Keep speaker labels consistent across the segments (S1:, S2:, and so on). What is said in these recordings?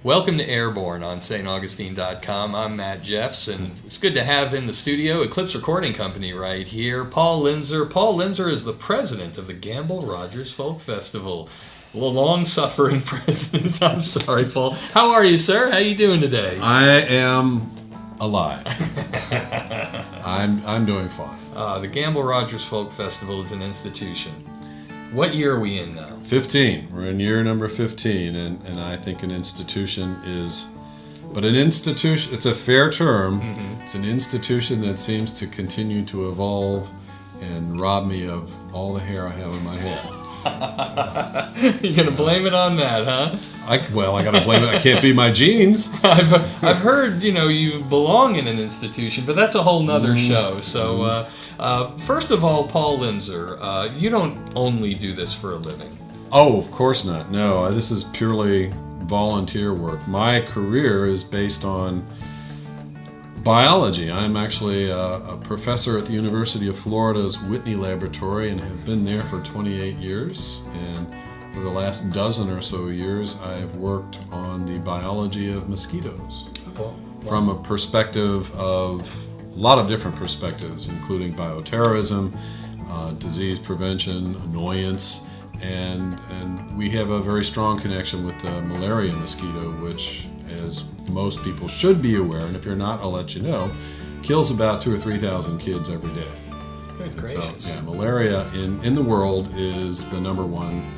S1: Welcome to Airborne on staugustine.com. I'm Matt Jeffs, and it's good to have in the studio Eclipse Recording Company right here, Paul Linzer. Paul Linzer is the president of the Gamble Rogers Folk Festival. The long-suffering president. I'm sorry, Paul. How are you, sir? How you doing today?
S2: I am alive. I'm doing fine.
S1: The Gamble Rogers Folk Festival is an institution. What year are we in now?
S2: 15. We're in year number 15, and I think an institution is... But an institution, it's a fair term. Mm-hmm. It's an institution that seems to continue to evolve and rob me of all the hair I have in my head.
S1: You're going to blame it on that, huh?
S2: I got to blame it. I can't be my genes.
S1: I've heard, you belong in an institution, but that's a whole nother show. So, first of all, Paul Linzer, you don't only do this for a living.
S2: Oh, of course not. No, this is purely volunteer work. My career is based on biology. I'm actually a professor at the University of Florida's Whitney Laboratory and have been there for 28 years. And for the last dozen or so years, I've worked on the biology of mosquitoes from a perspective of a lot of different perspectives, including bioterrorism, disease prevention, annoyance, and we have a very strong connection with the malaria mosquito, which, as most people should be aware, and if you're not, I'll let you know, kills about 2,000 or 3,000 kids every day.
S1: Good gracious.
S2: So, malaria in the world is the number one.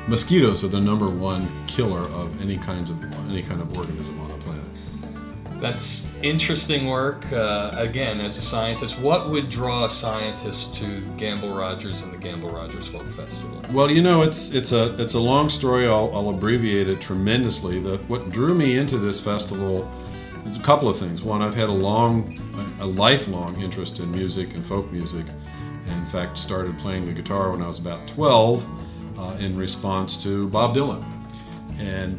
S2: Mosquitoes are the number one killer of any kind of organism on the planet.
S1: That's interesting work. Again, as a scientist, what would draw a scientist to Gamble Rogers and the Gamble Rogers Folk Festival?
S2: Well, it's a long story. I'll abbreviate it tremendously. What drew me into this festival is a couple of things. One, I've had a lifelong interest in music and folk music. In fact, started playing the guitar when I was about 12 in response to Bob Dylan.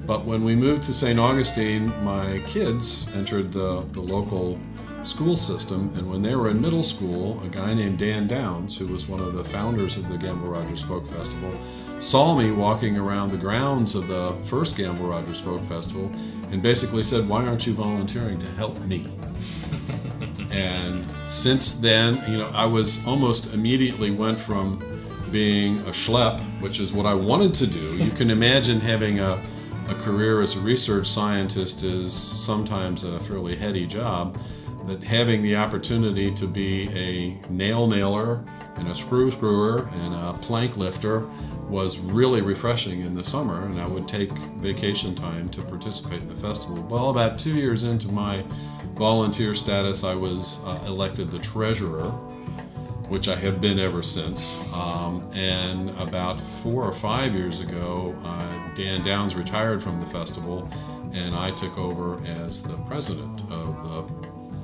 S2: But when we moved to St. Augustine, my kids entered the local school system, and when they were in middle school, a guy named Dan Downs, who was one of the founders of the Gamble Rogers Folk Festival, saw me walking around the grounds of the first Gamble Rogers Folk Festival and basically said, "Why aren't you volunteering to help me?" And since then, I was almost immediately went from being a schlep, which is what I wanted to do. You can imagine having a career as a research scientist is sometimes a fairly heady job, that having the opportunity to be a nail nailer and a screw screwer and a plank lifter was really refreshing in the summer, and I would take vacation time to participate in the festival. Well, about 2 years into my volunteer status, I was elected the treasurer, which I have been ever since. And about 4 or 5 years ago, Dan Downs retired from the festival, and I took over as the president of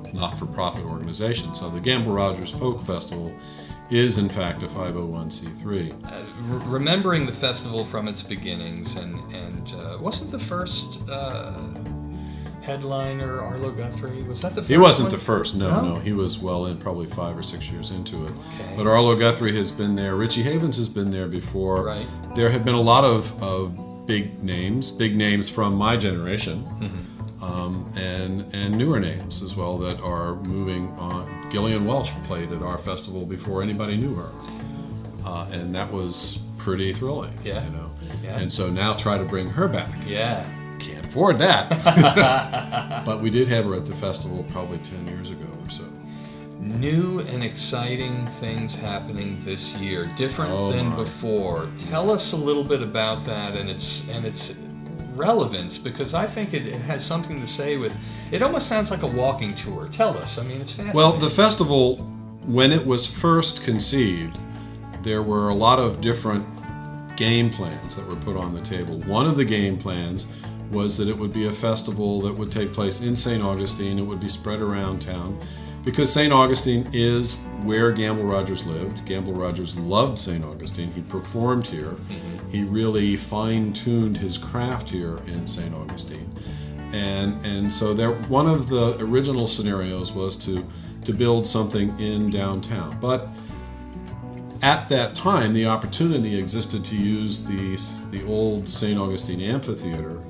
S2: the not-for-profit organization. So the Gamble Rogers Folk Festival is, in fact, a 501c3.
S1: Remembering the festival from its beginnings, and wasn't the first headliner Arlo Guthrie? Was that the first?
S2: He wasn't
S1: one?
S2: The first, no. He was well in, probably 5 or 6 years into it.
S1: Okay.
S2: But Arlo Guthrie has been there. Richie Havens has been there before.
S1: Right.
S2: There have been a lot of big names from my generation, and newer names as well that are moving on. Gillian Welsh played at our festival before anybody knew her, and that was pretty thrilling.
S1: Yeah. Yeah.
S2: And so now try to bring her back.
S1: Yeah.
S2: Can't afford that. But we did have her at the festival probably 10 years ago or so.
S1: New and exciting things happening this year, different than before. Tell us a little bit about that and its relevance, because I think it has something to say with. It almost sounds like a walking tour. Tell us. I mean, it's fascinating.
S2: Well, the festival, when it was first conceived, there were a lot of different game plans that were put on the table. One of the game plans was that it would be a festival that would take place in St. Augustine. It would be spread around town, because St. Augustine is where Gamble Rogers lived. Gamble Rogers loved St. Augustine. He performed here. Mm-hmm. He really fine-tuned his craft here in St. Augustine. And so one of the original scenarios was to build something in downtown. But at that time, the opportunity existed to use the old St. Augustine Amphitheater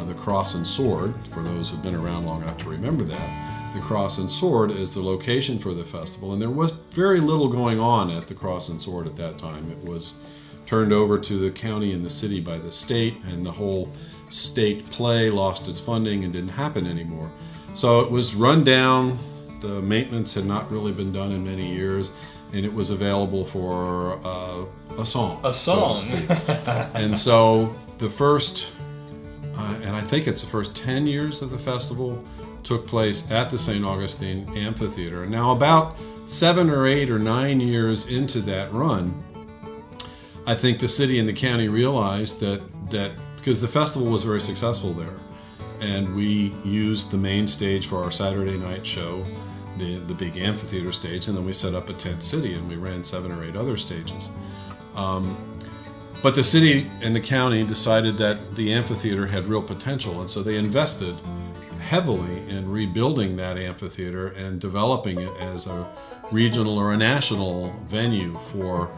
S2: the Cross and Sword. For those who've been around long enough to remember that, the Cross and Sword is the location for the festival, and there was very little going on at the Cross and Sword at that time. It was turned over to the county and the city by the state, and the whole state play lost its funding and didn't happen anymore. So it was run down. The maintenance had not really been done in many years, and it was available for a song.
S1: A song.
S2: So to speak. And so the first, and I think it's the first 10 years of the festival, took place at the St. Augustine Amphitheater. And now about 7 or 8 or 9 years into that run, I think the city and the county realized that because the festival was very successful there, and we used the main stage for our Saturday night show, the big amphitheater stage, and then we set up a tent city and we ran 7 or 8 other stages. But the city and the county decided that the amphitheater had real potential, and so they invested heavily in rebuilding that amphitheater and developing it as a regional or a national venue for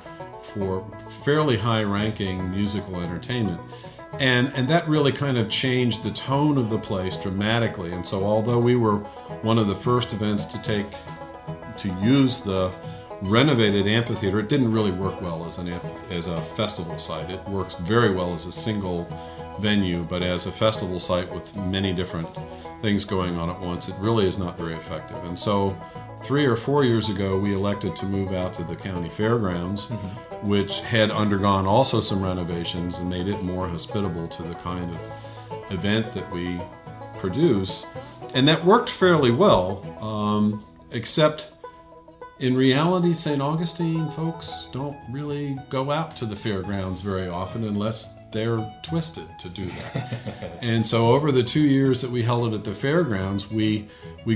S2: fairly high-ranking musical entertainment. And that really kind of changed the tone of the place dramatically. And so although we were one of the first events to use the renovated amphitheater, it didn't really work well as a festival site. It works very well as a single venue, but as a festival site with many different things going on at once, it really is not very effective. And so 3 or 4 years ago, we elected to move out to the county fairgrounds, which had undergone also some renovations and made it more hospitable to the kind of event that we produce. And that worked fairly well, except in reality, St. Augustine folks don't really go out to the fairgrounds very often unless they're twisted to do that. And so over the 2 years that we held it at the fairgrounds, we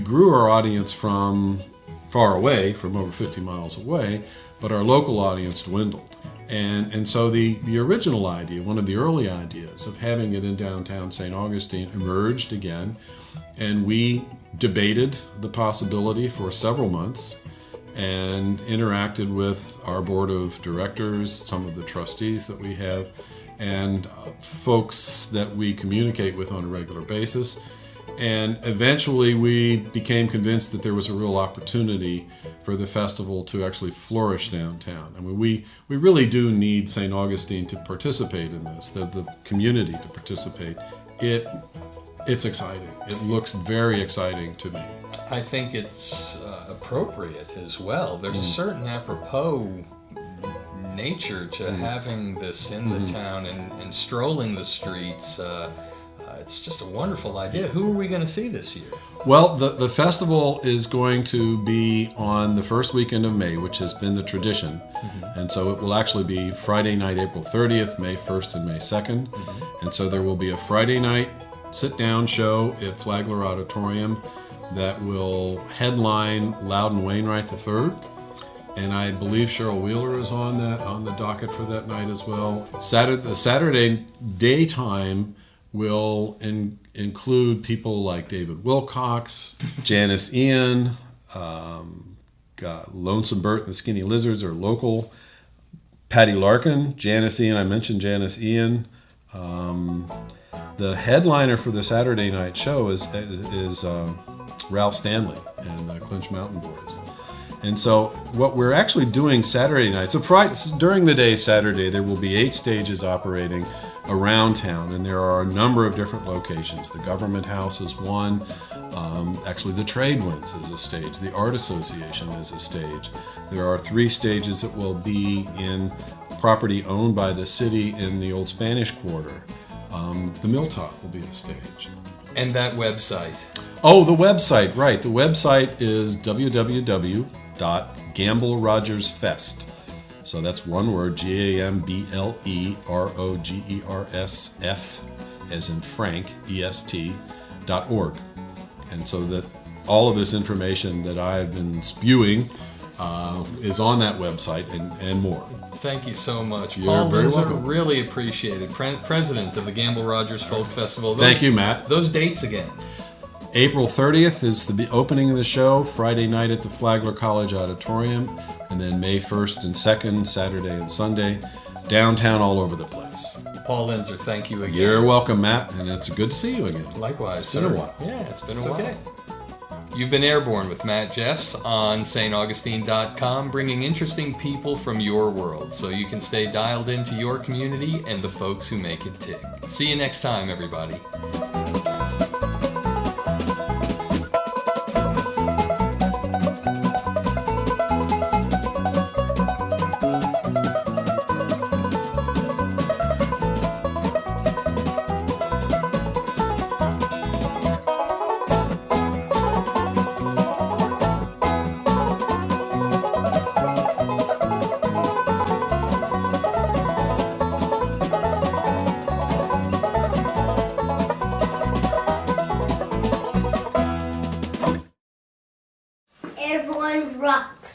S2: grew our audience from far away, from over 50 miles away, but our local audience dwindled. And so the original idea, one of the early ideas of having it in downtown St. Augustine emerged again, and we debated the possibility for several months and interacted with our board of directors, some of the trustees that we have, and folks that we communicate with on a regular basis. And eventually we became convinced that there was a real opportunity for the festival to actually flourish downtown. I mean, we really do need St. Augustine to participate in this, the community to participate. It's exciting. It looks very exciting to me.
S1: I think it's appropriate as well. There's a certain apropos nature to having this in the town and strolling the streets. It's just a wonderful idea. Who are we going to see this year?
S2: Well, the festival is going to be on the first weekend of May, which has been the tradition. And so it will actually be Friday night, April 30th, May 1st, and May 2nd. And so there will be a Friday night sit-down show at Flagler Auditorium that will headline Loudon Wainwright III. And I believe Cheryl Wheeler is on the docket for that night as well. The Saturday daytime will include people like David Wilcox, Janice Ian, Lonesome Bert and the Skinny Lizards are local. Patty Larkin, Janice Ian, I mentioned Janice Ian. The headliner for the Saturday night show is Ralph Stanley and the Clinch Mountain Boys. And so what we're actually doing Saturday night, during the day Saturday, there will be 8 stages operating around town, and there are a number of different locations. The Government House is one. Actually, the Trade Winds is a stage. The Art Association is a stage. There are 3 stages that will be in property owned by the city in the Old Spanish Quarter. The Milltop will be a stage.
S1: And that website?
S2: Oh, the website, right. The website is www.GambleRogersFest. So that's one word, GAMBLEROGERSF, as in Frank, EST.org. And so that all of this information that I've been spewing is on that website and more.
S1: Thank you so much.
S2: You're
S1: Paul
S2: very
S1: Linzer,
S2: welcome.
S1: Really appreciate it. President of the Gamble Rogers Folk Festival.
S2: Thank you, Matt.
S1: Those dates again.
S2: April 30th is the opening of the show, Friday night at the Flagler College Auditorium, and then May 1st and 2nd, Saturday and Sunday, downtown all over the place.
S1: Paul Linzer, thank you again.
S2: You're welcome, Matt, and it's good to see you again.
S1: Likewise,
S2: It's been a while.
S1: Yeah, it's been
S2: It's
S1: a while.
S2: okay.
S1: You've been Airborne with Matt Jeffs on staugustine.com, bringing interesting people from your world so you can stay dialed into your community and the folks who make it tick. See you next time, everybody.
S3: Airborne rocks.